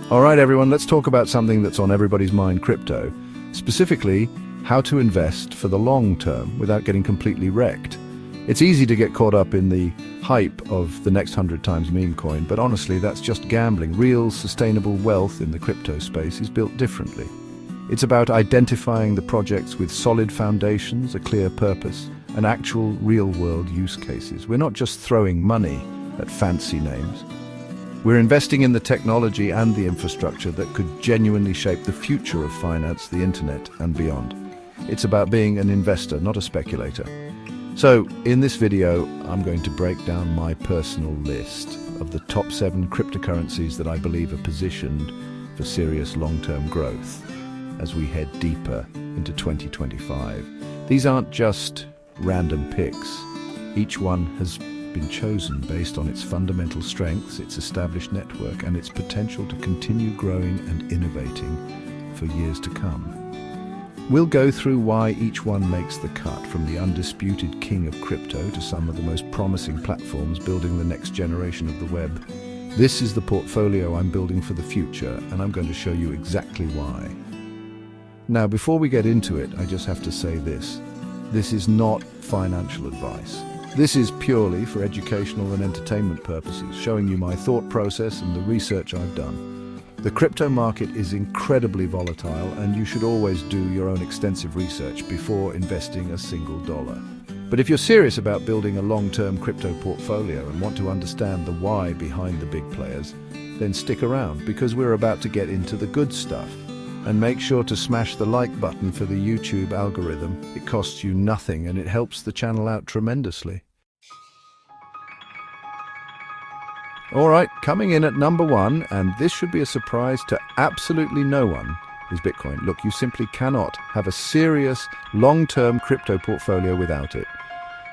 All right, everyone, let's talk about something that's on everybody's mind, crypto. Specifically, how to invest for the long term without getting completely wrecked. It's easy to get caught up in the hype of the next 100 times meme coin, but honestly, that's just gambling. Real, sustainable wealth in the crypto space is built differently. It's about identifying the projects with solid foundations, a clear purpose, and actual real-world use cases. We're not just throwing money at fancy names. We're investing in the technology and the infrastructure that could genuinely shape the future of finance, the internet, and beyond. It's about being an investor, not a speculator. So, in this video, I'm going to break down my personal list of the top 7 cryptocurrencies that I believe are positioned for serious long-term growth as we head deeper into 2025. These aren't just random picks. Each one has been chosen based on its fundamental strengths, its established network, and its potential to continue growing and innovating for years to come. We'll go through why each one makes the cut, from the undisputed king of crypto to some of the most promising platforms building the next generation of the web. This is the portfolio I'm building for the future, and I'm going to show you exactly why. Now, before we get into it, I just have to say this. This is not financial advice. This is purely for educational and entertainment purposes, showing you my thought process and the research I've done. The crypto market is incredibly volatile, and you should always do your own extensive research before investing a single dollar. But if you're serious about building a long-term crypto portfolio and want to understand the why behind the big players, then stick around, because we're about to get into the good stuff. And make sure to smash the like button for the YouTube algorithm. It costs you nothing and it helps the channel out tremendously. All right, coming in at number 1, and this should be a surprise to absolutely no one, is Bitcoin. Look, you simply cannot have a serious, long-term crypto portfolio without it.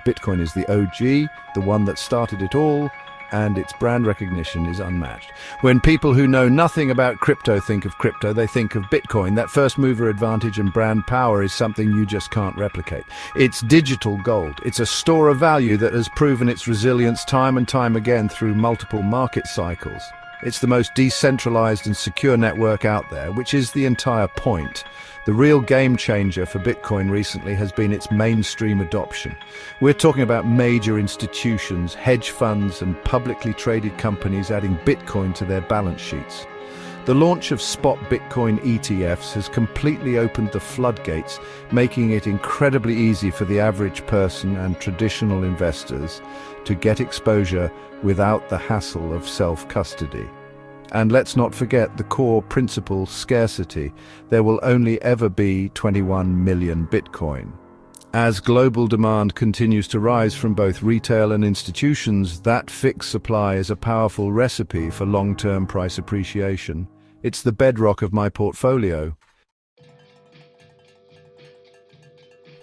Bitcoin is the OG, the one that started it all, and its brand recognition is unmatched. When people who know nothing about crypto think of crypto, they think of Bitcoin. That first mover advantage and brand power is something you just can't replicate. It's digital gold. It's a store of value that has proven its resilience time and time again through multiple market cycles. It's the most decentralized and secure network out there, which is the entire point. The real game changer for Bitcoin recently has been its mainstream adoption. We're talking about major institutions, hedge funds, and publicly traded companies adding Bitcoin to their balance sheets. The launch of spot Bitcoin ETFs has completely opened the floodgates, making it incredibly easy for the average person and traditional investors to get exposure without the hassle of self-custody. And let's not forget the core principle, scarcity. There will only ever be 21 million Bitcoin. As global demand continues to rise from both retail and institutions, that fixed supply is a powerful recipe for long-term price appreciation. It's the bedrock of my portfolio.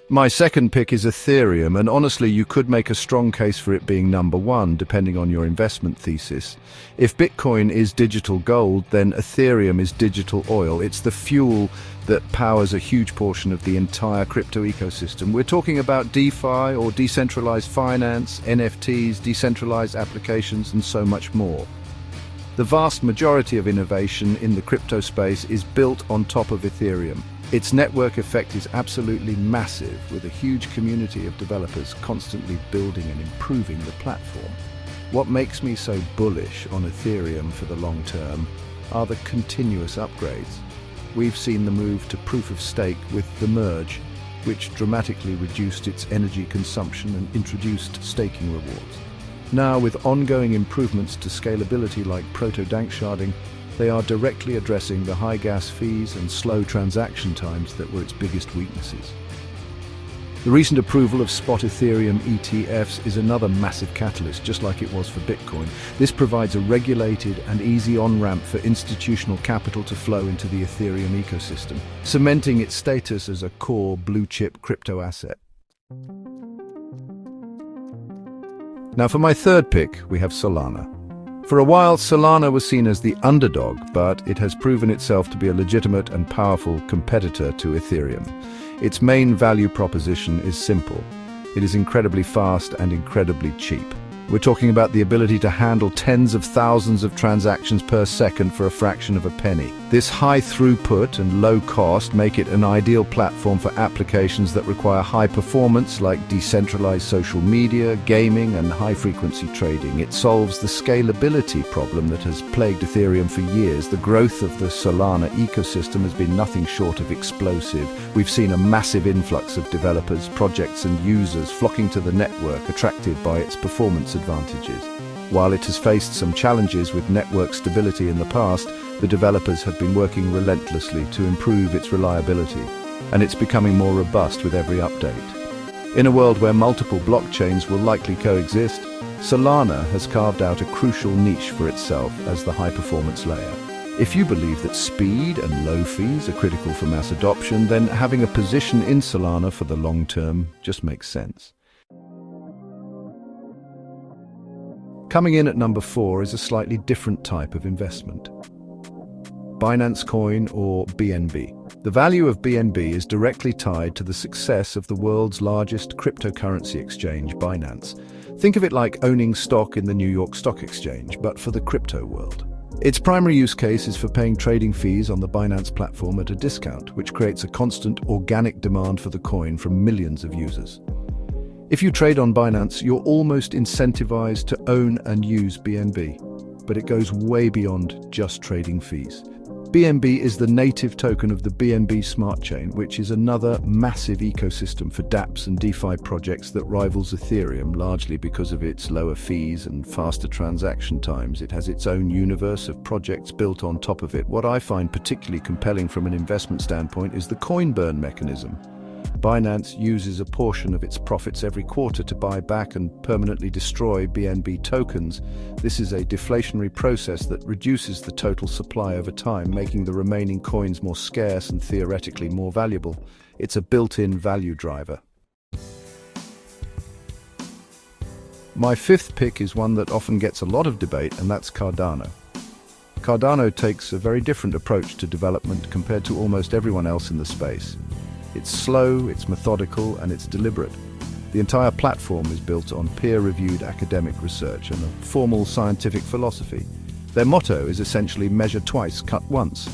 My second pick is Ethereum, and honestly, you could make a strong case for it being number 1, depending on your investment thesis. If Bitcoin is digital gold, then Ethereum is digital oil. It's the fuel that powers a huge portion of the entire crypto ecosystem. We're talking about DeFi, or decentralized finance, NFTs, decentralized applications, and so much more. The vast majority of innovation in the crypto space is built on top of Ethereum. Its network effect is absolutely massive, with a huge community of developers constantly building and improving the platform. What makes me so bullish on Ethereum for the long term are the continuous upgrades. We've seen the move to proof of stake with the merge, which dramatically reduced its energy consumption and introduced staking rewards. Now, with ongoing improvements to scalability like proto-danksharding, they are directly addressing the high gas fees and slow transaction times that were its biggest weaknesses. The recent approval of spot Ethereum ETFs is another massive catalyst, just like it was for Bitcoin. This provides a regulated and easy on-ramp for institutional capital to flow into the Ethereum ecosystem, cementing its status as a core blue-chip crypto asset. Now, for my third pick, we have Solana. For a while, Solana was seen as the underdog, but it has proven itself to be a legitimate and powerful competitor to Ethereum. Its main value proposition is simple. It is incredibly fast and incredibly cheap. We're talking about the ability to handle tens of thousands of transactions per second for a fraction of a penny. This high throughput and low cost make it an ideal platform for applications that require high performance, like decentralized social media, gaming, and high-frequency trading. It solves the scalability problem that has plagued Ethereum for years. The growth of the Solana ecosystem has been nothing short of explosive. We've seen a massive influx of developers, projects, and users flocking to the network, attracted by its performance advantages. While it has faced some challenges with network stability in the past, the developers have been working relentlessly to improve its reliability, and it's becoming more robust with every update. In a world where multiple blockchains will likely coexist, Solana has carved out a crucial niche for itself as the high-performance layer. If you believe that speed and low fees are critical for mass adoption, then having a position in Solana for the long term just makes sense. Coming in at number 4 is a slightly different type of investment. Binance Coin, or BNB. The value of BNB is directly tied to the success of the world's largest cryptocurrency exchange, Binance. Think of it like owning stock in the New York Stock Exchange, but for the crypto world. Its primary use case is for paying trading fees on the Binance platform at a discount, which creates a constant organic demand for the coin from millions of users. If you trade on Binance, you're almost incentivized to own and use BNB, but it goes way beyond just trading fees. BNB is the native token of the BNB Smart Chain, which is another massive ecosystem for dApps and DeFi projects that rivals Ethereum, largely because of its lower fees and faster transaction times. It has its own universe of projects built on top of it. What I find particularly compelling from an investment standpoint is the coin burn mechanism. Binance uses a portion of its profits every quarter to buy back and permanently destroy BNB tokens. This is a deflationary process that reduces the total supply over time, making the remaining coins more scarce and theoretically more valuable. It's a built-in value driver. My 5th pick is one that often gets a lot of debate, and that's Cardano. Cardano takes a very different approach to development compared to almost everyone else in the space. It's slow, it's methodical, and it's deliberate. The entire platform is built on peer-reviewed academic research and a formal scientific philosophy. Their motto is essentially measure twice, cut once.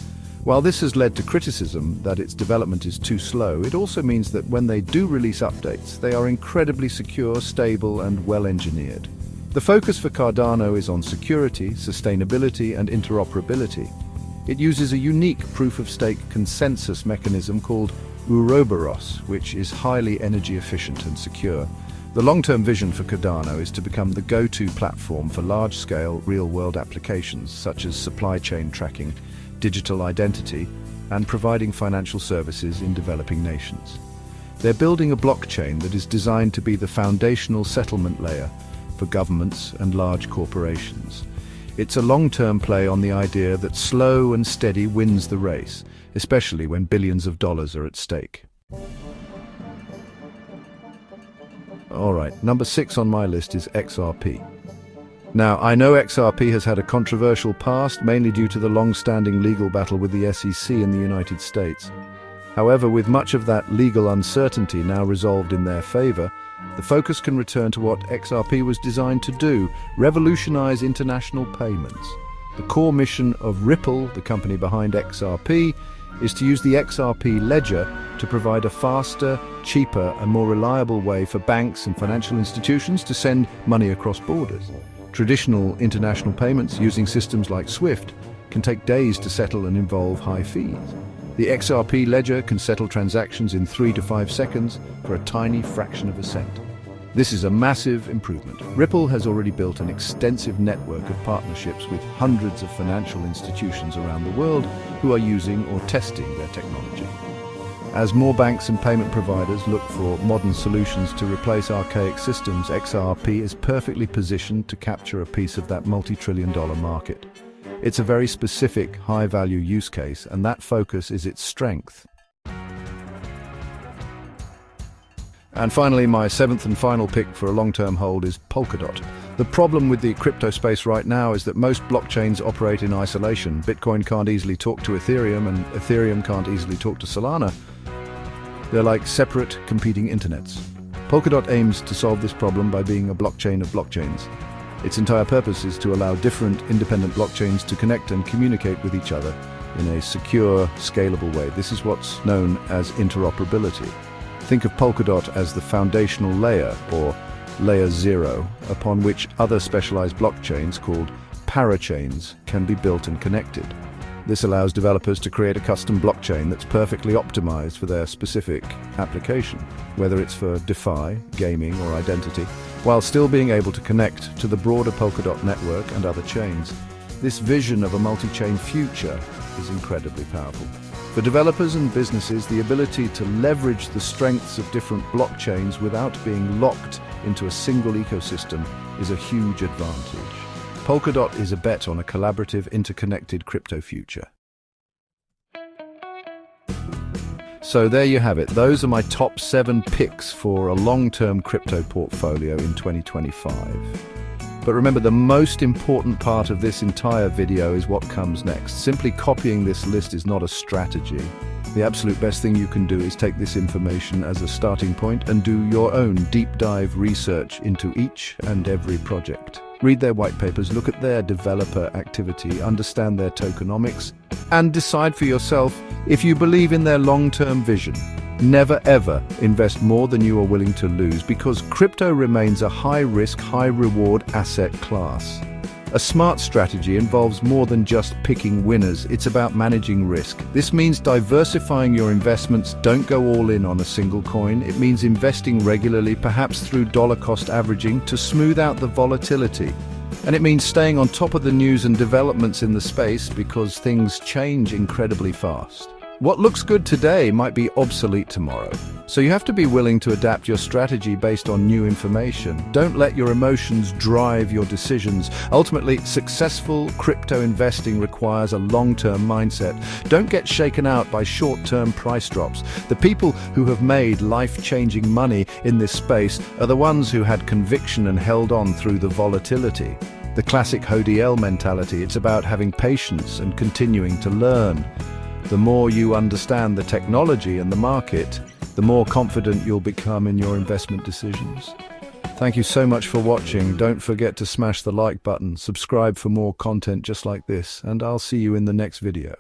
While this has led to criticism that its development is too slow, it also means that when they do release updates, they are incredibly secure, stable, and well-engineered. The focus for Cardano is on security, sustainability, and interoperability. It uses a unique proof-of-stake consensus mechanism called Ouroboros, which is highly energy efficient and secure. The long-term vision for Cardano is to become the go-to platform for large-scale, real-world applications such as supply chain tracking, digital identity, and providing financial services in developing nations. They're building a blockchain that is designed to be the foundational settlement layer for governments and large corporations. It's a long-term play on the idea that slow and steady wins the race, especially when billions of dollars are at stake. Alright, number 6 on my list is XRP. Now, I know XRP has had a controversial past, mainly due to the long-standing legal battle with the SEC in the United States. However, with much of that legal uncertainty now resolved in their favor, the focus can return to what XRP was designed to do: revolutionize international payments. The core mission of Ripple, the company behind XRP, is to use the XRP ledger to provide a faster, cheaper, and more reliable way for banks and financial institutions to send money across borders. Traditional international payments using systems like SWIFT can take days to settle and involve high fees. The XRP ledger can settle transactions in 3 to 5 seconds for a tiny fraction of a cent. This is a massive improvement. Ripple has already built an extensive network of partnerships with hundreds of financial institutions around the world who are using or testing their technology. As more banks and payment providers look for modern solutions to replace archaic systems, XRP is perfectly positioned to capture a piece of that multi-trillion-dollar market. It's a very specific, high-value use case, and that focus is its strength. And finally, my 7th and final pick for a long-term hold is Polkadot. The problem with the crypto space right now is that most blockchains operate in isolation. Bitcoin can't easily talk to Ethereum, and Ethereum can't easily talk to Solana. They're like separate, competing internets. Polkadot aims to solve this problem by being a blockchain of blockchains. Its entire purpose is to allow different independent blockchains to connect and communicate with each other in a secure, scalable way. This is what's known as interoperability. Think of Polkadot as the foundational layer, or layer 0, upon which other specialized blockchains called parachains can be built and connected. This allows developers to create a custom blockchain that's perfectly optimized for their specific application, whether it's for DeFi, gaming, or identity, while still being able to connect to the broader Polkadot network and other chains. This vision of a multi-chain future is incredibly powerful. For developers and businesses, the ability to leverage the strengths of different blockchains without being locked into a single ecosystem is a huge advantage. Polkadot is a bet on a collaborative, interconnected crypto future. So there you have it. Those are my top 7 picks for a long-term crypto portfolio in 2025. But remember, the most important part of this entire video is what comes next. Simply copying this list is not a strategy. The absolute best thing you can do is take this information as a starting point and do your own deep dive research into each and every project. Read their white papers, look at their developer activity, understand their tokenomics, and decide for yourself if you believe in their long-term vision. Never ever invest more than you are willing to lose, because crypto remains a high-risk, high-reward asset class. A smart strategy involves more than just picking winners. It's about managing risk. This means diversifying your investments. Don't go all in on a single coin. It means investing regularly, perhaps through dollar-cost averaging, to smooth out the volatility. And it means staying on top of the news and developments in the space, because things change incredibly fast. What looks good today might be obsolete tomorrow. So you have to be willing to adapt your strategy based on new information. Don't let your emotions drive your decisions. Ultimately, successful crypto investing requires a long-term mindset. Don't get shaken out by short-term price drops. The people who have made life-changing money in this space are the ones who had conviction and held on through the volatility. The classic HODL mentality, it's about having patience and continuing to learn. The more you understand the technology and the market, the more confident you'll become in your investment decisions. Thank you so much for watching. Don't forget to smash the like button, subscribe for more content just like this, and I'll see you in the next video.